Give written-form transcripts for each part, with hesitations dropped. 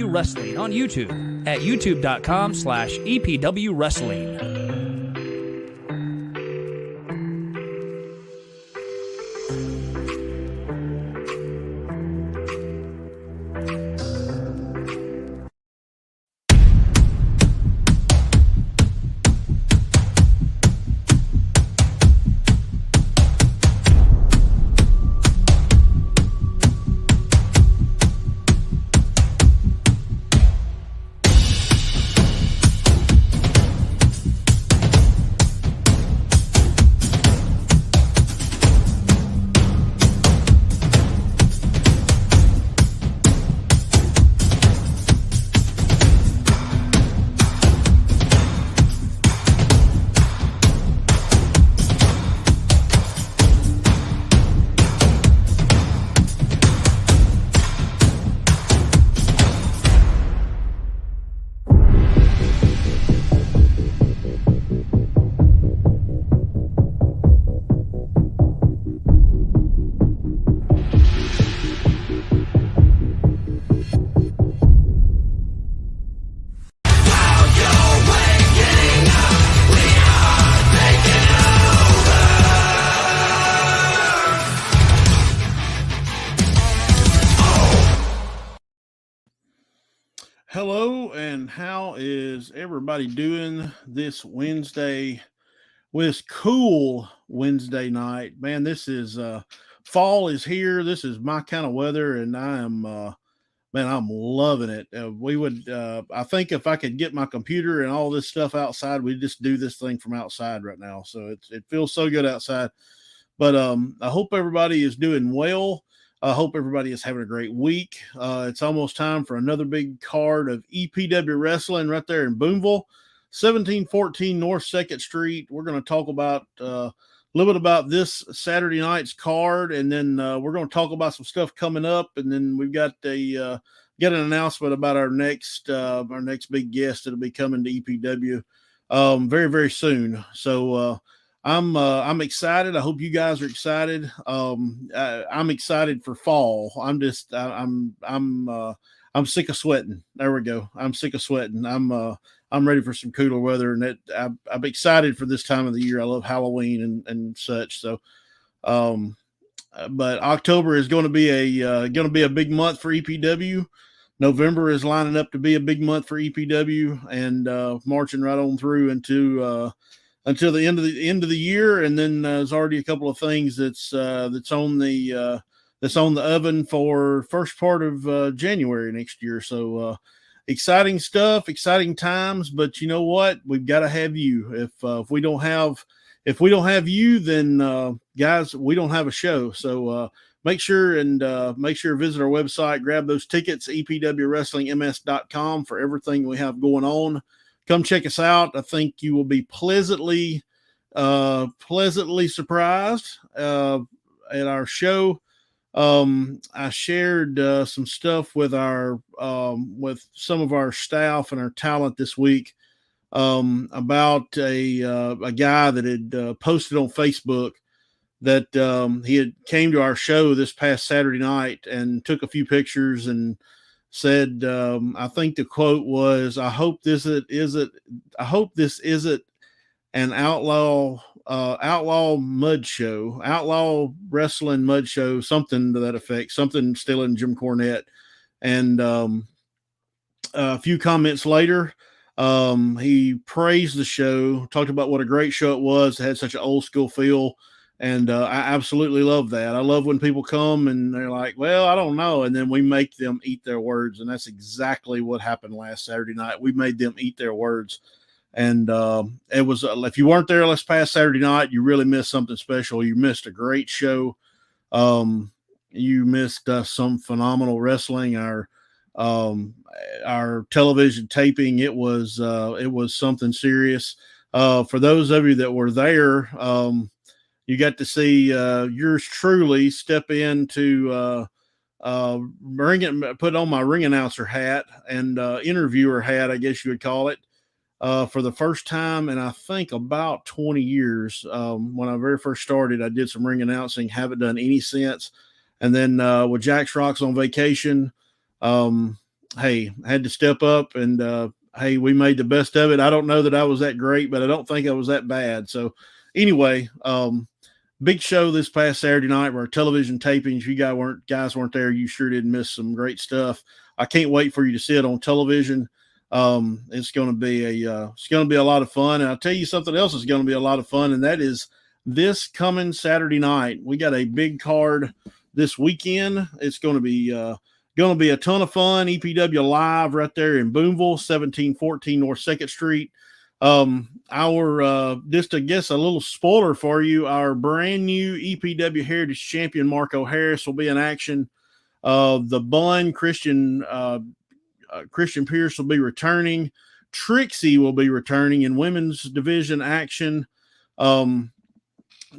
Wrestling on YouTube at youtube.com/EPW Wrestling. Hello, and how is everybody doing this Wednesday? This cool Wednesday night, man. This is fall is here. This is my kind of weather, and I am man, I'm loving it. I think if I could get my computer and all this stuff outside, we'd just do this thing from outside right now. So it feels so good outside. But I hope everybody is doing well. I hope everybody is having a great week. It's almost time for another big card of EPW Wrestling right there in Boonville, 1714 North 2nd Street. We're going to talk about a little bit about this Saturday night's card, and then we're going to talk about some stuff coming up, and then we've got an announcement about our next big guest that'll be coming to EPW very, very soon. So I'm excited. I hope you guys are excited. I'm excited for fall. I'm sick of sweating. There we go. I'm sick of sweating. I'm ready for some cooler weather, and I'm excited for this time of the year. I love Halloween and such. So, but October is going to be a big month for EPW. November is lining up to be a big month for EPW, and marching right on through until the end of the year, and then there's already a couple of things that's on the oven for first part of January next year. So exciting stuff, exciting times. But you know what? We've got to have you. If we don't have you, then guys, we don't have a show. So make sure to visit our website, grab those tickets, epwwrestlingms.com, for everything we have going on. Come check us out. I think you will be pleasantly surprised at our show. I shared some stuff with with some of our staff and our talent this week about a guy that had posted on Facebook that he had came to our show this past Saturday night and took a few pictures and said, I think the quote was, I hope this isn't an outlaw wrestling mud show, something to that effect, something stealing Jim Cornette. And a few comments later, he praised the show, talked about what a great show it was. It had such an old school feel. And I absolutely love that. I love when people come and they're like, well, I don't know. And then we make them eat their words. And that's exactly what happened last Saturday night. We made them eat their words. And it was, if you weren't there last past Saturday night, you really missed something special. You missed a great show. You missed some phenomenal wrestling. Our television taping, it was something serious. For those of you that were there, you got to see yours truly step into put on my ring announcer hat and interviewer hat, I guess you would call it, for the first time in I think about 20 years. When I very first started, I did some ring announcing, haven't done any since. And then with Jack's Rocks on vacation, hey, had to step up and hey, we made the best of it. I don't know that I was that great, but I don't think I was that bad. So anyway, big show this past Saturday night where television tapings. If you guys weren't there, you sure did miss some great stuff. I can't wait for you to see it on television. It's going to be a lot of fun. And I'll tell you something else is going to be a lot of fun, and that is this coming Saturday night. We got a big card this weekend. It's going to be a ton of fun. EPW Live right there in Boonville, 1714 North 2nd Street. Just to guess a little spoiler for you, our brand new EPW Heritage Champion Marco Harris will be in action. The Bun Christian Pierce will be returning. Trixie will be returning in women's division action.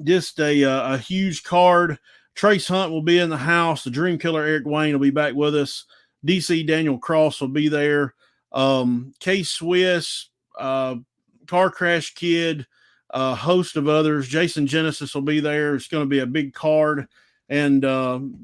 Just a huge card. Trace Hunt will be in the house. The Dream Killer Eric Wayne will be back with us. DC Daniel Cross will be there. K Swiss, Car Crash Kid, a host of others. Jason Genesis will be there. It's going to be a big card. And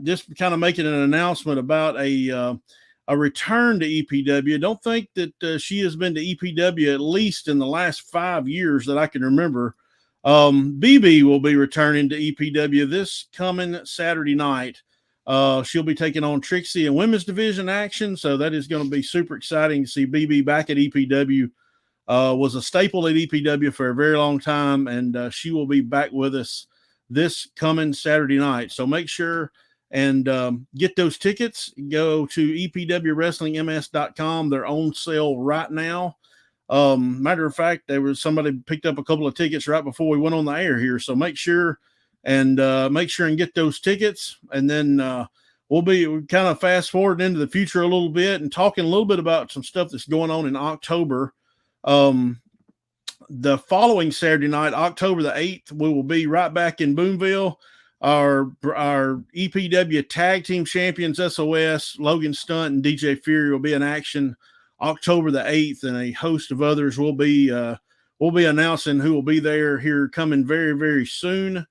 just kind of making an announcement about a return to EPW. Don't think that she has been to EPW at least in the last 5 years that I can remember. BB will be returning to EPW this coming Saturday night. She'll be taking on Trixie in women's division action, so that is going to be super exciting to see BB back at EPW. Was a staple at EPW for a very long time, and she will be back with us this coming Saturday night. So make sure and get those tickets. Go to epwwrestlingms.com. They're on sale right now. Matter of fact, there was somebody picked up a couple of tickets right before we went on the air here. So make sure and get those tickets. And then we'll be kind of fast forwarding into the future a little bit and talking a little bit about some stuff that's going on in October. The following Saturday night, October the 8th, we will be right back in Boonville. Our EPW Tag Team Champions SOS, Logan Stunt and DJ Fury will be in action October the 8th, and a host of others will be announcing who will be there here coming very, very soon.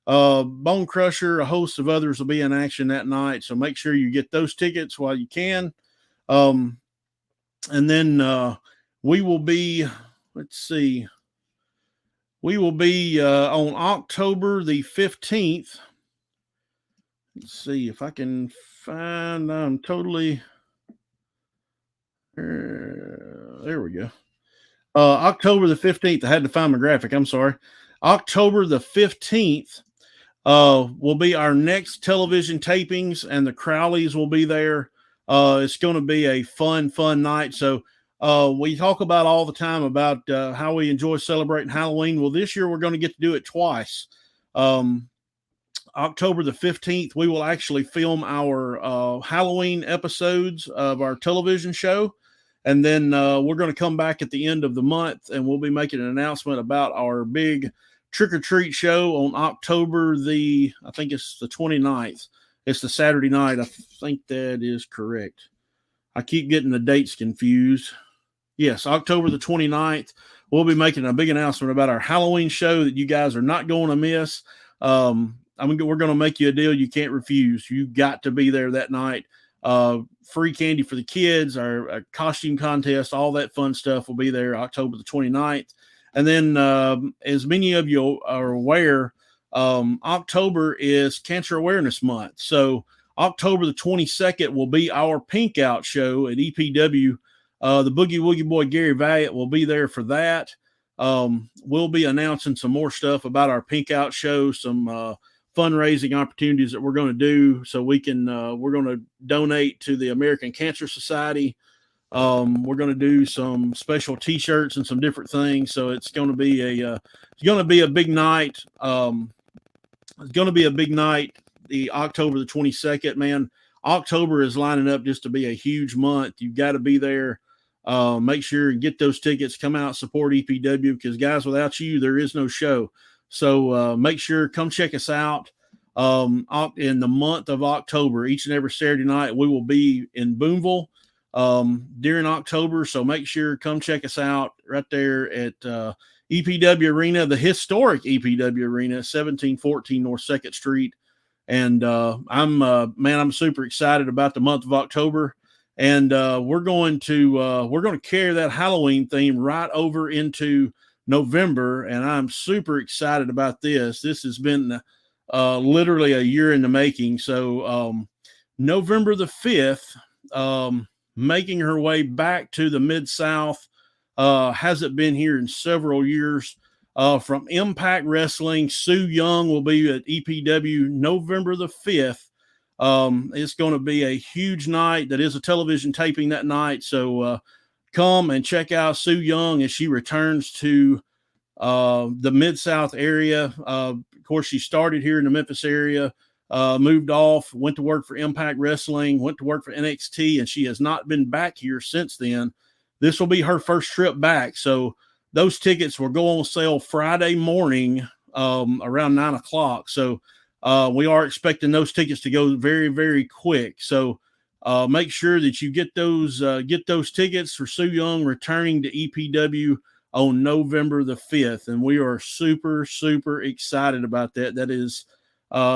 Bone Crusher, a host of others will be in action that night, so make sure you get those tickets while you can. And then we will be, on October the 15th. Let's see if I can find, there we go. October the 15th. I had to find my graphic. I'm sorry. October the 15th will be our next television tapings, and the Crowleys will be there. It's going to be a fun night. So we talk about all the time about how we enjoy celebrating Halloween. Well, this year we're going to get to do it twice. October the 15th, we will actually film our Halloween episodes of our television show. And then we're going to come back at the end of the month, and we'll be making an announcement about our big trick-or-treat show on October I think it's the 29th. It's the Saturday night. I think that is correct. I keep getting the dates confused. Yes, October the 29th. We'll be making a big announcement about our Halloween show that you guys are not going to miss. We're going to make you a deal you can't refuse. You got to be there that night. Free candy for the kids, our costume contest, all that fun stuff will be there October the 29th. And then, as many of you are aware, October is Cancer Awareness Month. So October the 22nd will be our Pink Out show at EPW. The Boogie Woogie Boy Gary Valiant will be there for that. We'll be announcing some more stuff about our Pink Out show, some fundraising opportunities that we're going to do, so we're going to donate to the American Cancer Society. We're going to do some special T-shirts and some different things. So it's going to be a big night. It's going to be a big night. The October the 22nd, man. October is lining up just to be a huge month. You've got to be there. Make sure and get those tickets. Come out, support EPW, because guys, without you, there is no show. So make sure, come check us out. In the month of October, each and every Saturday night, we will be in Boonville during October. So make sure, come check us out right there at EPW Arena, the historic EPW Arena, 1714 North 2nd Street. And I'm super excited about the month of October. and we're going to carry that Halloween theme right over into November, and I'm super excited about this. This has been literally a year in the making. So November the 5th, making her way back to the Mid-South. Hasn't been here in several years. From Impact Wrestling, Sue Young will be at EPW November the 5th. It's going to be a huge night. That is a television taping that night. So come and check out Sue Young as she returns to the Mid-South area. Of course, she started here in the Memphis area, moved off, went to work for Impact Wrestling, went to work for NXT, and she has not been back here since then. This will be her first trip back. So those tickets will go on sale Friday morning around 9 o'clock. So we are expecting those tickets to go very, very quick. So make sure that you get those tickets for Sue Young returning to EPW on November the 5th. And we are super, super excited about that. That is,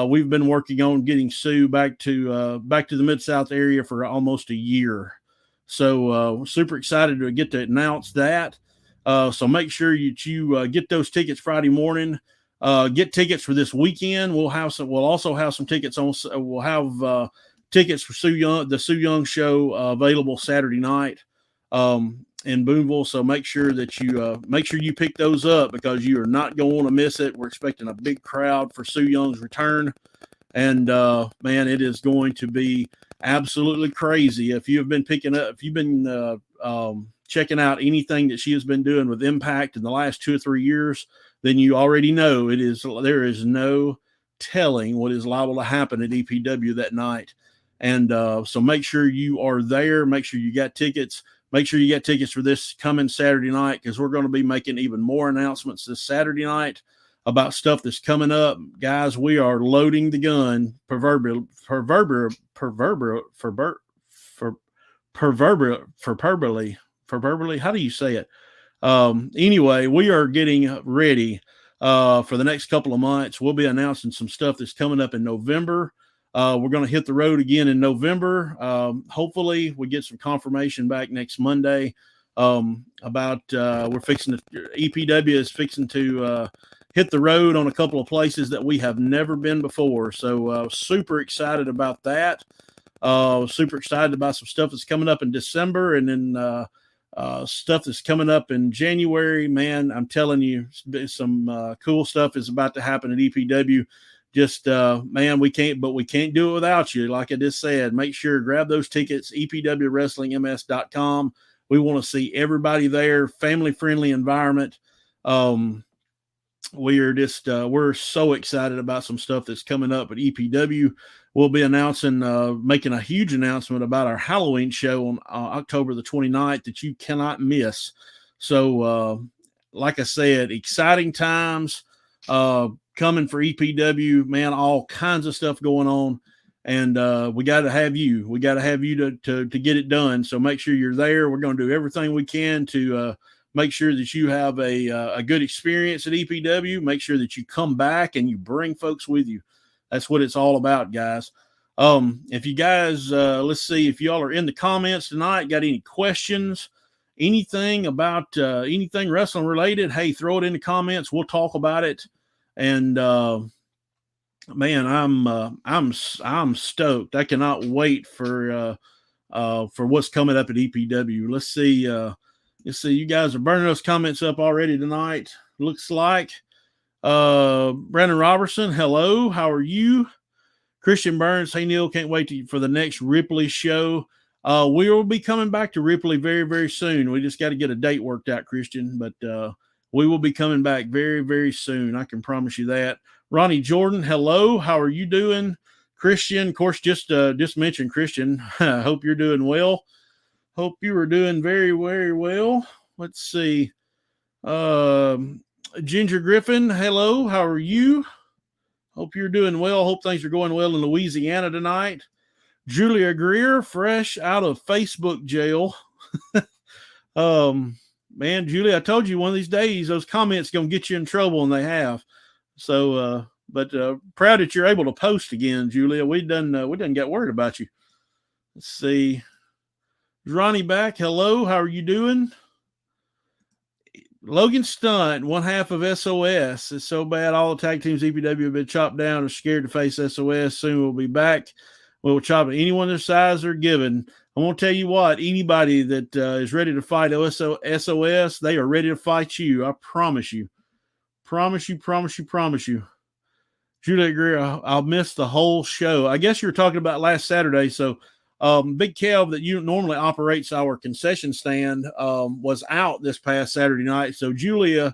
we've been working on getting Sue back to the Mid-South area for almost a year. So super excited to get to announce that. So make sure you get those tickets Friday morning. Get tickets for this weekend. We'll also have some tickets on. We'll have tickets for the Sue Young show available Saturday night in Boonville. So make sure you pick those up, because you are not going to want to miss it. We're expecting a big crowd for Sue Young's return, and man, it is going to be absolutely crazy. If you've been checking out anything that she has been doing with Impact in the last 2 or 3 years, then you already know there is no telling what is liable to happen at EPW that night. And so make sure you are there. Make sure you got tickets. Make sure you get tickets for this coming Saturday night, because we're going to be making even more announcements this Saturday night about stuff that's coming up. Guys, we are loading the gun, proverbially. How do you say it? Anyway, we are getting ready for the next couple of months. We'll be announcing some stuff that's coming up in November. We're going to hit the road again in November. Hopefully we get some confirmation back next Monday about EPW is fixing to hit the road on a couple of places that we have never been before. So super excited about that. Super excited about some stuff that's coming up in December, and then stuff that's coming up in January. Man, I'm telling you, some cool stuff is about to happen at EPW. Just, man, we can't do it without you. Like I just said, make sure, grab those tickets, epwwrestlingms.com. We want to see everybody there, family-friendly environment. We're so excited about some stuff that's coming up at EPW. We'll be making a huge announcement about our Halloween show on October the 29th that you cannot miss. So, like I said, exciting times coming for EPW, man, all kinds of stuff going on. And we got to have you. We got to have you to get it done. So make sure you're there. We're going to do everything we can to make sure that you have a good experience at EPW. Make sure that you come back and you bring folks with you. That's what it's all about, guys. If you guys, let's see if y'all are in the comments tonight, got any questions, anything about anything wrestling related, hey, throw it in the comments. We'll talk about it. And man, I'm stoked. I cannot wait for what's coming up at EPW. Let's see. You guys are burning those comments up already tonight. Looks like Brandon Robertson. Hello, how are you? Christian Burns. Hey Neil, can't wait for the next Ripley show. We will be coming back to Ripley very, very soon. We just got to get a date worked out, Christian, but we will be coming back very, very soon. I can promise you that. Ronnie Jordan, hello. How are you doing? Christian, of course, just mentioned Christian. I hope you're doing well. Hope you are doing very, very well. Let's see. Ginger Griffin, hello. How are you? Hope you're doing well. Hope things are going well in Louisiana tonight. Julia Greer, fresh out of Facebook jail. Man, Julie, I told you one of these days those comments going to get you in trouble, and they have. So, but proud that you're able to post again, Julia. We done got worried about you. Let's see. Is Ronnie back? Hello, how are you doing? Logan Stunt, one half of SOS. It's so bad all the tag teams EPW have been chopped down or scared to face SOS. Soon we'll be back. We'll chop anyone their size are given. I want to tell you what, anybody that is ready to fight SOS, they are ready to fight you. I promise you. Promise you. Juliet Greer, I'll miss the whole show. I guess you were talking about last Saturday. So Big Kev, that you normally operates our concession stand, was out this past Saturday night. So Julia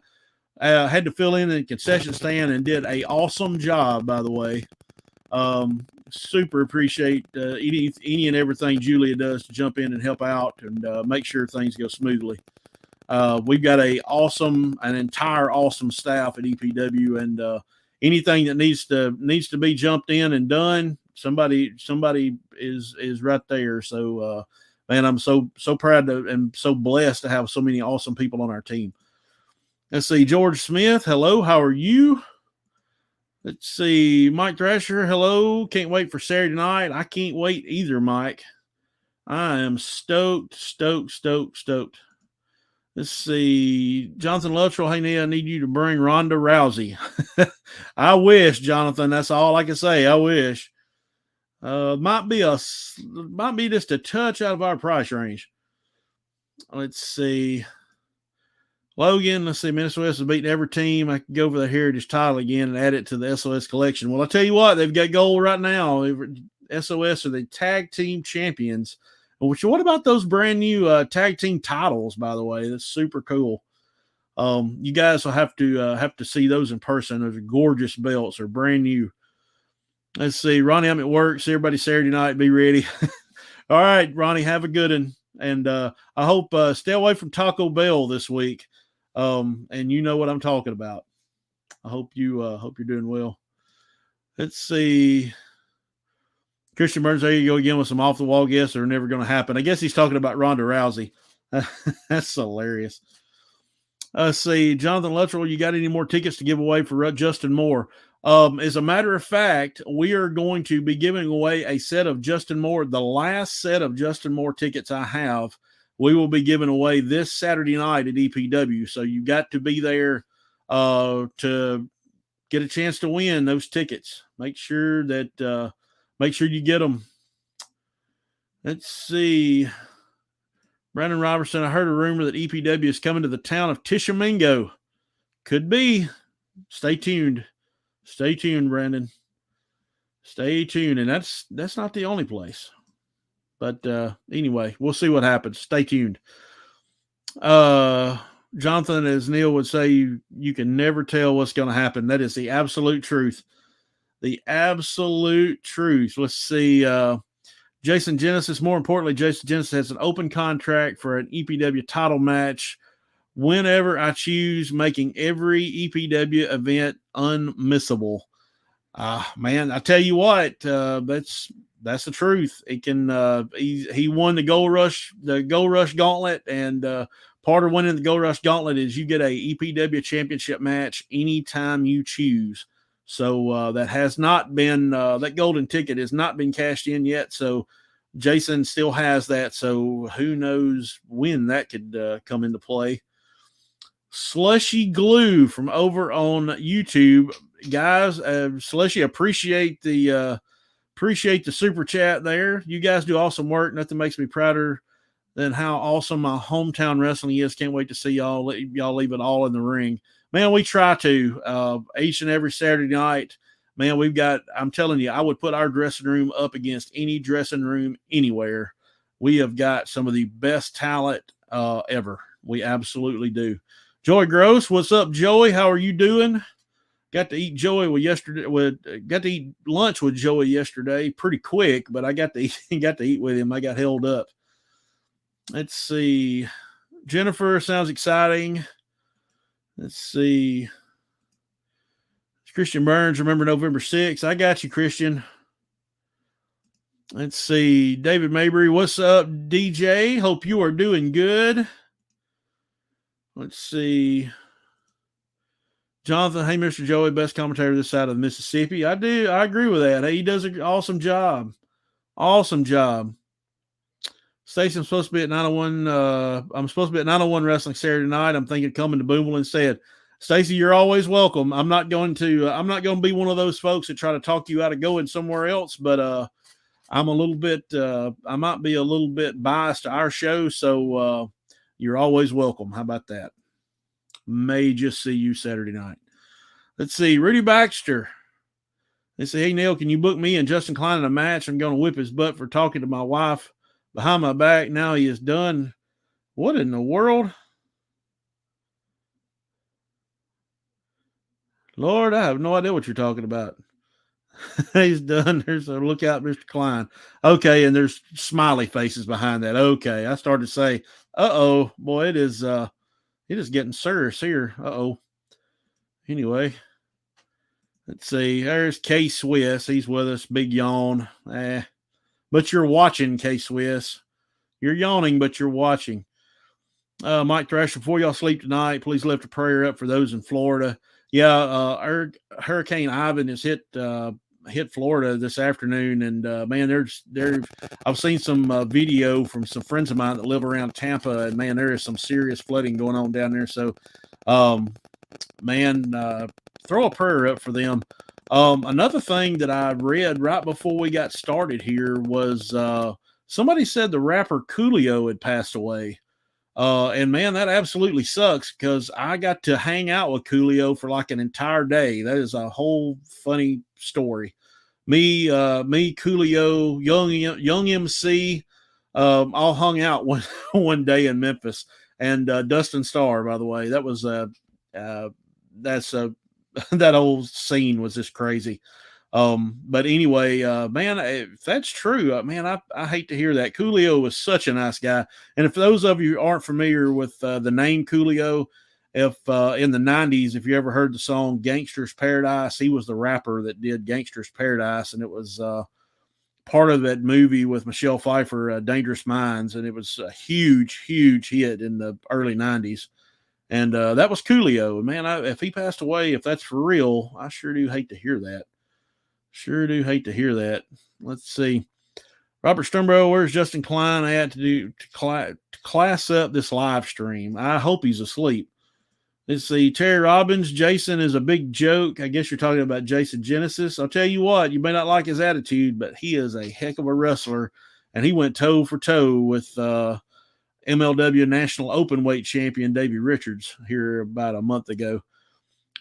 had to fill in the concession stand and did a awesome job, by the way. Super appreciate any and everything Julia does to jump in and help out and make sure things go smoothly. We've got an entire awesome staff at EPW, and anything that needs to be jumped in and done, somebody is right there. So man, I'm so proud and so blessed to have so many awesome people on our team. Let's see, George Smith, hello, how are you? Let's see, Mike Thrasher, hello. Can't wait for Saturday night. I can't wait either, Mike. I am stoked. Let's see, Jonathan Luttrell, hey, Neil, I need you to bring Ronda Rousey. I wish, Jonathan. That's all I can say. I wish. Might be just a touch out of our price range. Let's see. Logan, let's see, Minnesota has beaten every team. I could go for the Heritage title again and add it to the SOS collection. Well, I'll tell you what, they've got gold right now. SOS are the tag team champions. What about those brand new tag team titles, by the way? That's super cool. You guys will have to see those in person. Those are gorgeous belts. They're brand new. Let's see. Ronnie, I'm at work. See everybody Saturday night. Be ready. All right, Ronnie, have a good one. And I hope stay away from Taco Bell this week. And you know what I'm talking about. I hope you're doing well. Let's see. Christian Burns, there you go again with some off the wall guests that are never going to happen. I guess he's talking about Ronda Rousey. That's hilarious. Let's see. Jonathan Luttrell, you got any more tickets to give away for Justin Moore? As a matter of fact, we are going to be giving away a set of Justin Moore, the last set of Justin Moore tickets I have. We will be giving away this Saturday night at EPW. So you got to be there to get a chance to win those tickets. Make sure you get them. Let's see. Brandon Robertson, I heard a rumor that EPW is coming to the town of Tishomingo. Could be. Stay tuned. Stay tuned, Brandon. Stay tuned. And that's not the only place. But anyway, we'll see what happens. Stay tuned. Jonathan, as Neil would say, you can never tell what's going to happen. That is the absolute truth. The absolute truth. Let's see. Jason Genesis. More importantly, Jason Genesis has an open contract for an EPW title match whenever I choose, making every EPW event unmissable. Man, I tell you what, that's the truth. It can. He won the Gold Rush Gauntlet, and part of winning the Gold Rush Gauntlet is you get a EPW championship match anytime you choose. So that has not been that golden ticket has not been cashed in yet. So Jason still has that. So who knows when that could come into play. Slushy Glue from over on YouTube, guys. Slushy, appreciate the super chat there. You guys do awesome work. Nothing makes me prouder than how awesome my hometown wrestling is. Can't wait to see y'all. Let y'all leave it all in the ring. Man, we try to each and every Saturday night. Man, I'm telling you, I would put our dressing room up against any dressing room anywhere. We have got some of the best talent ever. We absolutely do. Joey Gross, what's up, Joey? How are you doing? Got to eat got to eat lunch with Joey yesterday, pretty quick, but I got to eat with him. I got held up. Let's see. Jennifer, sounds exciting. Let's see. Christian Burns, remember November 6th. I got you, Christian. Let's see. David Mabry, what's up, DJ? Hope you are doing good. Let's see. Jonathan, hey, Mr. Joey, best commentator this side of the Mississippi. I do. I agree with that. Hey, he does an awesome job. Awesome job. Stacy, I'm supposed to be at 901. I'm supposed to be at 901 Wrestling Saturday night. I'm thinking of coming to Boomville instead. Stacy, you're always welcome. I'm not going to be one of those folks that try to talk you out of going somewhere else, but I'm a little bit I might be a little bit biased to our show, so you're always welcome. How about that? May just see you Saturday night. Let's see, Rudy Baxter. They say, hey, Neil, can you book me and Justin Klein in a match? I'm going to whip his butt for talking to my wife behind my back. Now he is done. What in the world? Lord, I have no idea what you're talking about. He's done. There's a look out, Mr. Klein. Okay, and there's smiley faces behind that. Okay, I started to say, uh-oh, boy, it is getting serious here. Uh-oh. Anyway, let's see. There's K Swiss. He's with us. Big yawn. But you're watching, K Swiss. You're yawning, but you're watching. Mike Thrasher, before y'all sleep tonight, please lift a prayer up for those in Florida. Yeah, Hurricane Ivan has hit Florida this afternoon, and man, I've seen some video from some friends of mine that live around Tampa, and man, there is some serious flooding going on down there. So, man, throw a prayer up for them. Another thing that I read right before we got started here was somebody said the rapper Coolio had passed away. And man, that absolutely sucks because I got to hang out with Coolio for like an entire day. That is a whole funny story. Me, Coolio, young MC, all hung out one day in Memphis. And Dustin Starr, by the way, that was that whole scene was just crazy. But anyway, man, if that's true, man, I hate to hear that. Coolio was such a nice guy. And if those of you aren't familiar with the name Coolio, if in the 90s, if you ever heard the song Gangster's Paradise, he was the rapper that did Gangster's Paradise. And it was part of that movie with Michelle Pfeiffer, Dangerous Minds. And it was a huge, huge hit in the early 90s. And that was Coolio. Man, if he passed away, if that's for real, I sure do hate to hear that. Sure do hate to hear that. Let's see. Robert Sternbro, where's Justin Klein at to class up this live stream? I hope he's asleep. Let's see. Terry Robbins, Jason is a big joke. I guess you're talking about Jason Genesis. I'll tell you what, you may not like his attitude, but he is a heck of a wrestler, and he went toe for toe with MLW National Openweight Champion Davey Richards here about a month ago.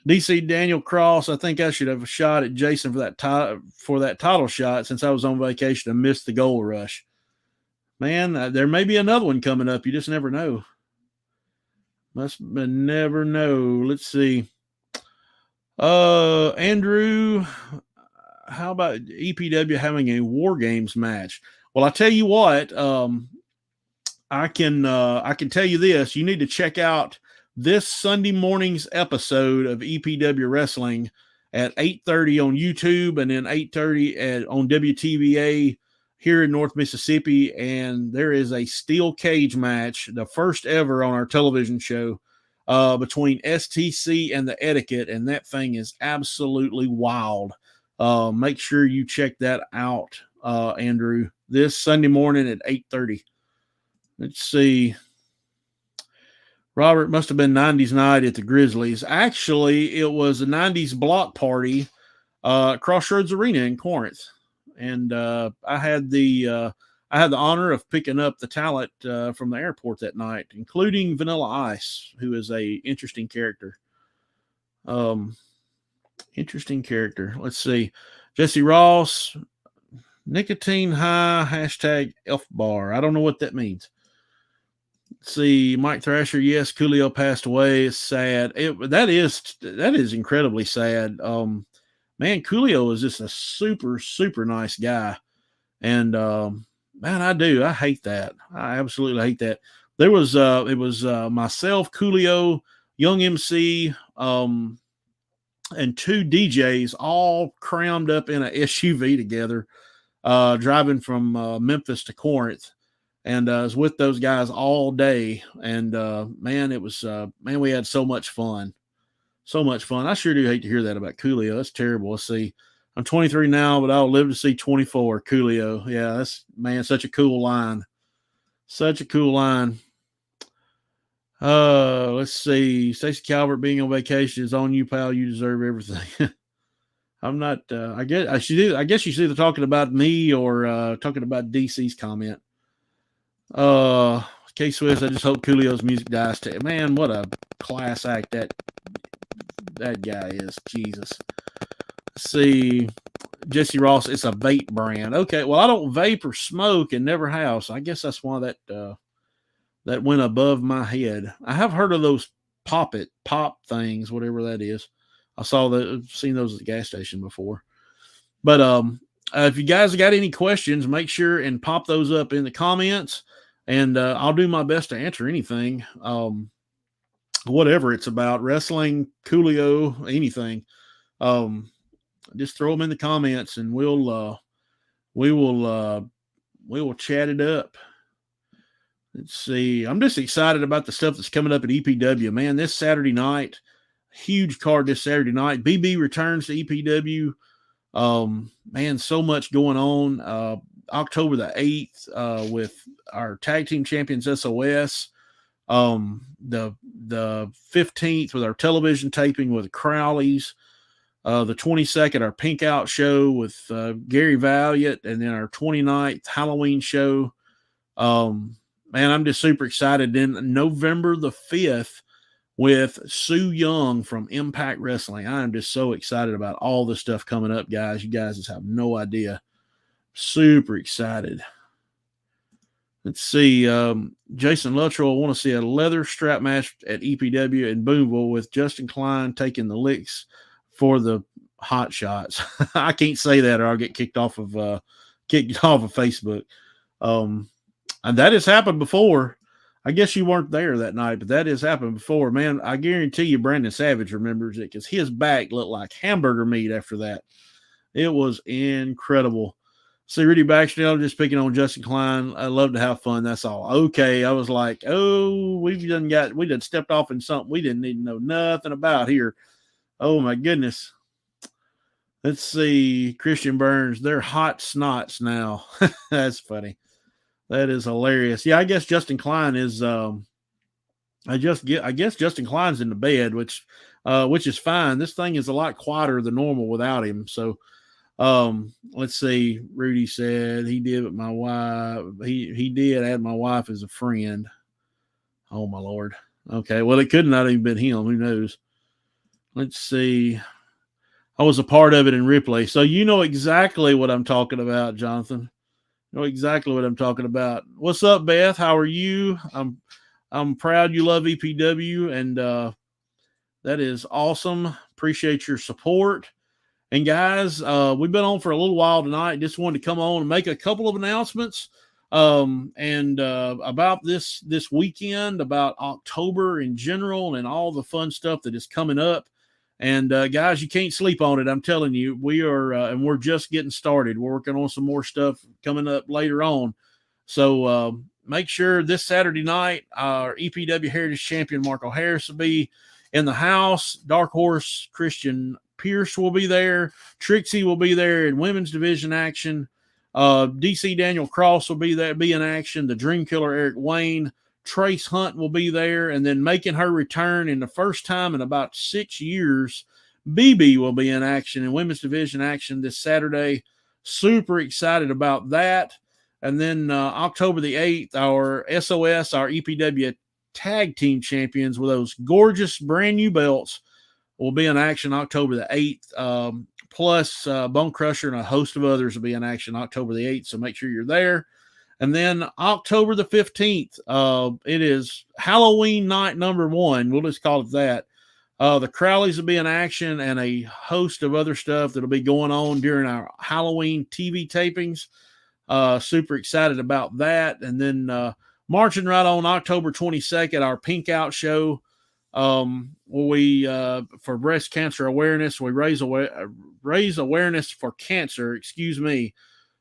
DC Daniel Cross, I think I should have a shot at Jason for that title shot since I was on vacation and missed the gold rush. Man, there may be another one coming up. You just never know. Never know. Let's see. Andrew, how about EPW having a War Games match? Well, I tell you what, I can tell you this. You need to check out this Sunday morning's episode of EPW Wrestling at 8:30 on YouTube and then 8:30 on WTVA here in North Mississippi. And there is a steel cage match, the first ever on our television show, between STC and the Etiquette. And that thing is absolutely wild. Make sure you check that out, Andrew, this Sunday morning at 8:30. Let's see. Robert, must have been 90s night at the Grizzlies. Actually, it was a 90s block party Crossroads Arena in Corinth. And I had the honor of picking up the talent from the airport that night, including Vanilla Ice, who is a interesting character. Interesting character. Let's see. Jesse Ross, nicotine high, hashtag Elf bar. I don't know what that means. Let's see, Mike Thrasher. Yes, Coolio passed away. It's sad. That is incredibly sad. Man, Coolio is just a super, super nice guy. And man, I hate that. I absolutely hate that. It was myself, Coolio, Young MC, and two DJs all crammed up in a SUV together, driving from Memphis to Corinth. And I was with those guys all day. And man, it was man, we had so much fun. So much fun. I sure do hate to hear that about Coolio. That's terrible. Let's see. I'm 23 now, but I'll live to see 24. Coolio. Yeah, that's, man, such a cool line. Such a cool line. Let's see. Stacey Calvert being on vacation is on you, pal. You deserve everything. I'm not. I guess she's either talking about me or talking about DC's comment. K Swiss. I just hope Coolio's music dies too. Man, what a class act that guy is. Jesus. Let's see. Jesse Ross. It's a vape brand. Okay. Well, I don't vape or smoke and never have. So I guess that's why that went above my head. I have heard of those pop things, whatever that is. Seen those at the gas station before. But if you guys got any questions, make sure and pop those up in the comments, and I'll do my best to answer anything, whatever it's about, wrestling, Coolio, anything. Just throw them in the comments, and we will chat it up. Let's see. I'm just excited about the stuff that's coming up at EPW, man. This Saturday night, huge card this Saturday night. BB returns to EPW. Man, so much going on. October the 8th, with our tag team champions SOS. The 15th with our television taping with the Crowleys. The 22nd, our Pink Out show with Gary Valiant, and then our 29th Halloween show. Man, I'm just super excited. Then November the 5th with Sue Young from Impact Wrestling. I am just so excited about all the stuff coming up, guys. You guys just have no idea. Super excited. Let's see. Jason Luttrell, I want to see a leather strap match at EPW in Boonville with Justin Klein taking the licks for the hot shots. I can't say that or I'll get kicked off of Facebook. And that has happened before. I guess you weren't there that night, but that has happened before. Man, I guarantee you Brandon Savage remembers it because his back looked like hamburger meat after that. It was incredible. See, Rudy Baxter, just picking on Justin Klein. I love to have fun. That's all. Okay. I was like, oh, we done stepped off in something we didn't even know nothing about here. Oh, my goodness. Let's see. Christian Burns, they're hot snots now. That's funny. That is hilarious. Yeah, I guess Justin Klein is. I guess Justin Klein's in the bed, which is fine. This thing is a lot quieter than normal without him. So, let's see. Rudy said he did, but my wife he did add my wife as a friend. Oh my Lord. Okay, well it could not even been him. Who knows? Let's see. I was a part of it in Ripley, so you know exactly what I'm talking about, Jonathan. Know exactly what I'm talking about. What's up, Beth? How are you? I'm proud you love EPW, and that is awesome. Appreciate your support. And guys, we've been on for a little while tonight. Just wanted to come on and make a couple of announcements and about this weekend, about October in general, and all the fun stuff that is coming up. And guys, you can't sleep on it. I'm telling you, we are, and we're just getting started. We're working on some more stuff coming up later on. So make sure this Saturday night, our EPW Heritage Champion Marco Harris will be in the house. Dark Horse Christian Pierce will be there. Trixie will be there in women's division action. DC Daniel Cross will be in action. The Dream Killer Eric Wayne. Trace Hunt will be there, and then making her return in the first time in about 6 years, BB will be in action in women's division action this Saturday. Super excited about that. And then October the 8th, our SOS, our EPW tag team champions with those gorgeous brand new belts will be in action October the 8th. Plus Bone Crusher and a host of others will be in action October the 8th, so make sure you're there. And then October the 15th, it is Halloween night number 1. We'll just call it that. The Crowleys will be in action and a host of other stuff that'll be going on during our Halloween TV tapings. Super excited about that. And then marching right on October 22nd, our Pink Out show. We for breast cancer awareness, we raise awareness for cancer.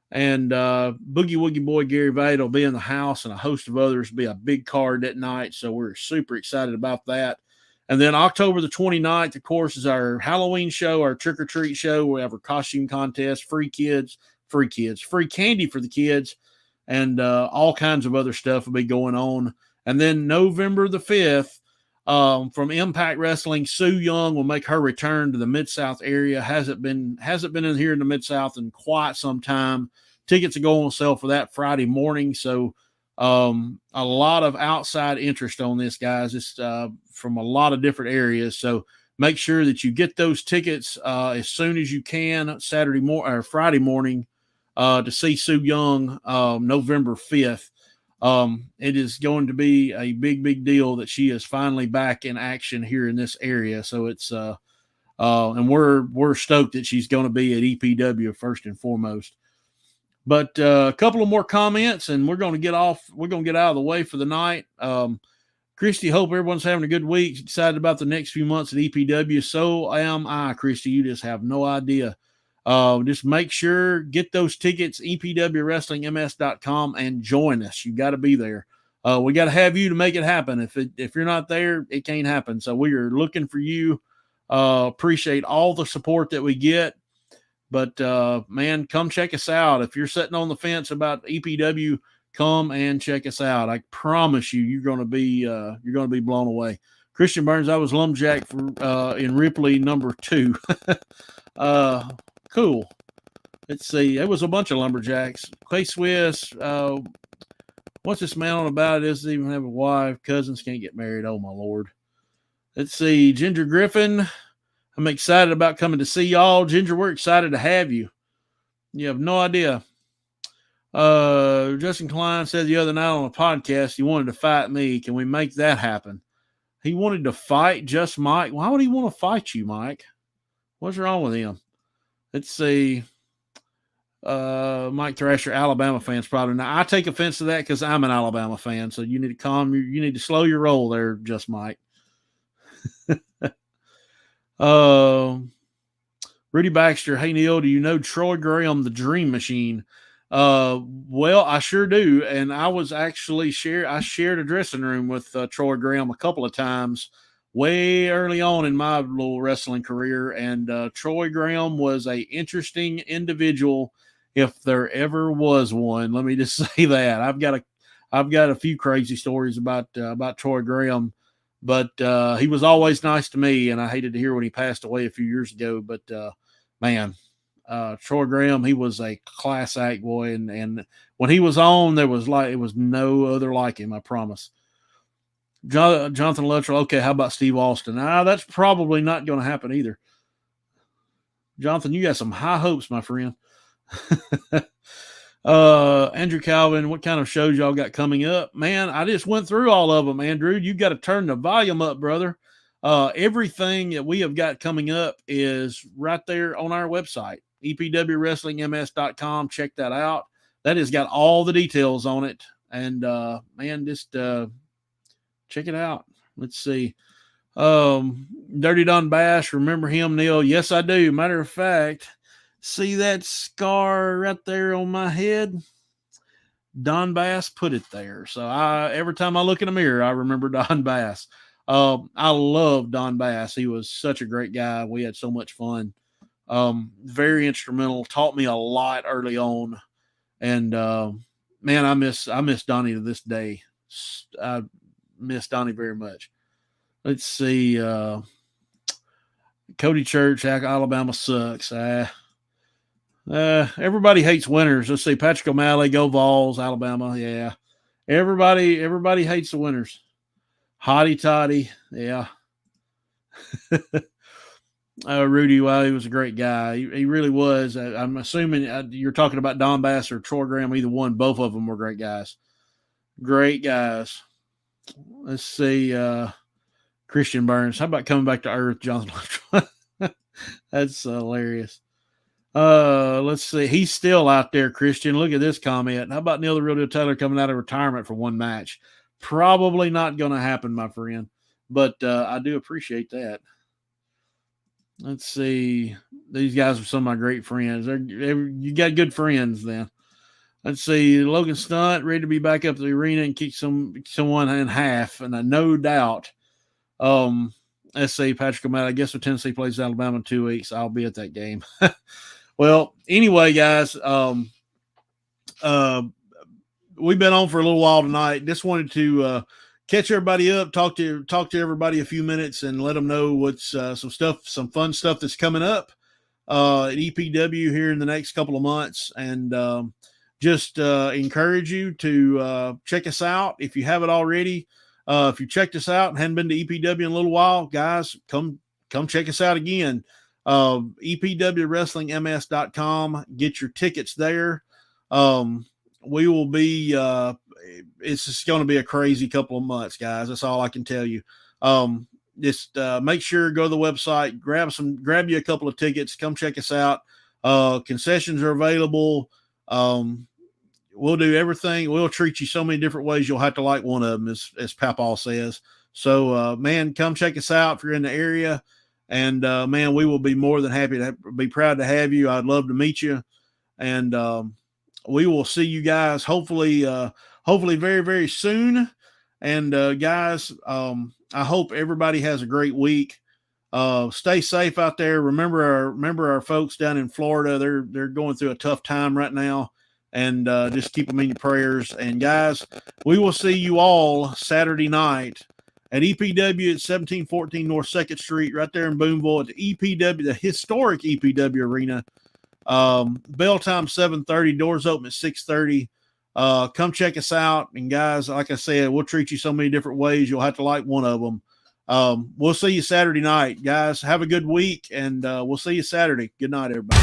And Boogie Woogie Boy Gary Vade will be in the house, and a host of others will be a big card that night. So we're super excited about that. And then October the 29th, of course, is our Halloween show, our trick or treat show. We have our costume contest, free candy for the kids. and all kinds of other stuff will be going on. And then November the 5th, from Impact Wrestling, Sue Young will make her return to the Mid-South area. Hasn't been in here in the Mid-South in quite some time. Tickets are going on sale for that Friday morning. So a lot of outside interest on this, guys. It's from a lot of different areas. So make sure that you get those tickets as soon as you can Friday morning to see Sue Young November 5th. It is going to be a big, big deal that she is finally back in action here in this area. So it's and we're stoked that she's going to be at EPW first and foremost. But a couple of more comments, and we're going to get off. We're going to get out of the way for the night. Christy, hope everyone's having a good week. Excited about the next few months at EPW. So am I, Christy. You just have no idea. Just make sure, get those tickets, epwwrestlingms.com, and join us. You got to be there. We got to have you to make it happen. If you're not there, it can't happen. So we are looking for you. Appreciate all the support that we get. But man, come check us out. If you're sitting on the fence about EPW, come and check us out. I promise you, you're going to be blown away. Christian Burns, I was lumberjack for in Ripley number 2. Cool. Let's see. It was a bunch of lumberjacks. Clay Swiss. What's this man on about? It doesn't even have a wife. Cousins can't get married. Oh my Lord. Let's see. Ginger Griffin. I'm excited about coming to see y'all. Ginger, we're excited to have you. You have no idea. Justin Klein said the other night on a podcast he wanted to fight me. Can we make that happen? He wanted to fight just Mike. Why would he want to fight you, Mike? What's wrong with him? Let's see. Mike Thrasher, Alabama fans probably. Now I take offense to that because I'm an Alabama fan. So you need to you need to slow your roll there, just Mike. Rudy Baxter, hey Neil, do you know Troy Graham, the Dream Machine? Well, I sure do, and I was actually shared a dressing room with Troy Graham a couple of times way early on in my little wrestling career, and Troy Graham was a interesting individual if there ever was one. Let me just say that I've got a few crazy stories about Troy Graham. But he was always nice to me, and I hated to hear when he passed away a few years ago. But, man, Troy Graham, he was a class act, boy. And when he was on, it was no other like him, I promise. Jonathan Luttrell, okay, how about Steve Austin? That's probably not going to happen either. Jonathan, you got some high hopes, my friend. Andrew Calvin, what kind of shows y'all got coming up? Man, I just went through all of them, Andrew. You got to turn the volume up, brother. Everything that we have got coming up is right there on our website, epwwrestlingms.com. Check that out. That has got all the details on it. And, man, just check it out. Let's see. Dirty Don Bash, remember him, Neil? Yes, I do. Matter of fact, see that scar right there on my head? Don Bass put it there. So every time I look in the mirror, I remember Don Bass. I love Don Bass. He was such a great guy. We had so much fun. Very instrumental. Taught me a lot early on. And man, I miss Donnie to this day. I miss Donnie very much. Let's see. Cody Church, Alabama sucks. Everybody hates winners. Let's see. Patrick O'Malley, go Vols, Alabama. Yeah. Everybody hates the winners. Hottie Toddy. Yeah. Rudy, well, he was a great guy. He really was. I'm assuming you're talking about Don Bass or Troy Graham, either one. Both of them were great guys. Great guys. Let's see. Christian Burns. How about coming back to earth, Jonathan? That's hilarious. Let's see. He's still out there, Christian. Look at this comment. How about Neil the Real Deal Taylor coming out of retirement for one match? Probably not going to happen, my friend. But I do appreciate that. Let's see. These guys are some of my great friends. You got good friends then. Let's see. Logan Stunt, ready to be back up to the arena and kick someone in half. And no doubt. Let's see. Patrick O'Malley. I guess when Tennessee plays Alabama in 2 weeks, I'll be at that game. Well, anyway, guys, we've been on for a little while tonight. Just wanted to catch everybody up, talk to everybody a few minutes, and let them know what's some fun stuff that's coming up at EPW here in the next couple of months, and just encourage you to check us out if you haven't already. If you checked us out and hadn't been to EPW in a little while, guys, come check us out again. EPWWrestlingMS.com. Get your tickets there. We will be it's just going to be a crazy couple of months, guys. That's all I can tell you. Just make sure, go to the website, grab you a couple of tickets, come check us out. Concessions are available. We'll do everything. We'll treat you so many different ways. You'll have to like one of them, as Papaw says. So, man, come check us out if you're in the area. And, man, we will be more than happy to be proud to have you. I'd love to meet you. And we will see you guys hopefully very, very soon. And, guys, I hope everybody has a great week. Stay safe out there. Remember our folks down in Florida. They're going through a tough time right now. And just keep them in your prayers. And, guys, we will see you all Saturday night at EPW at 1714 North 2nd Street, right there in Boonville, at the EPW, the historic EPW Arena. Bell time 7:30, doors open at 6:30. Come check us out. And, guys, like I said, we'll treat you so many different ways. You'll have to like one of them. We'll see you Saturday night. Guys, have a good week, and we'll see you Saturday. Good night, everybody.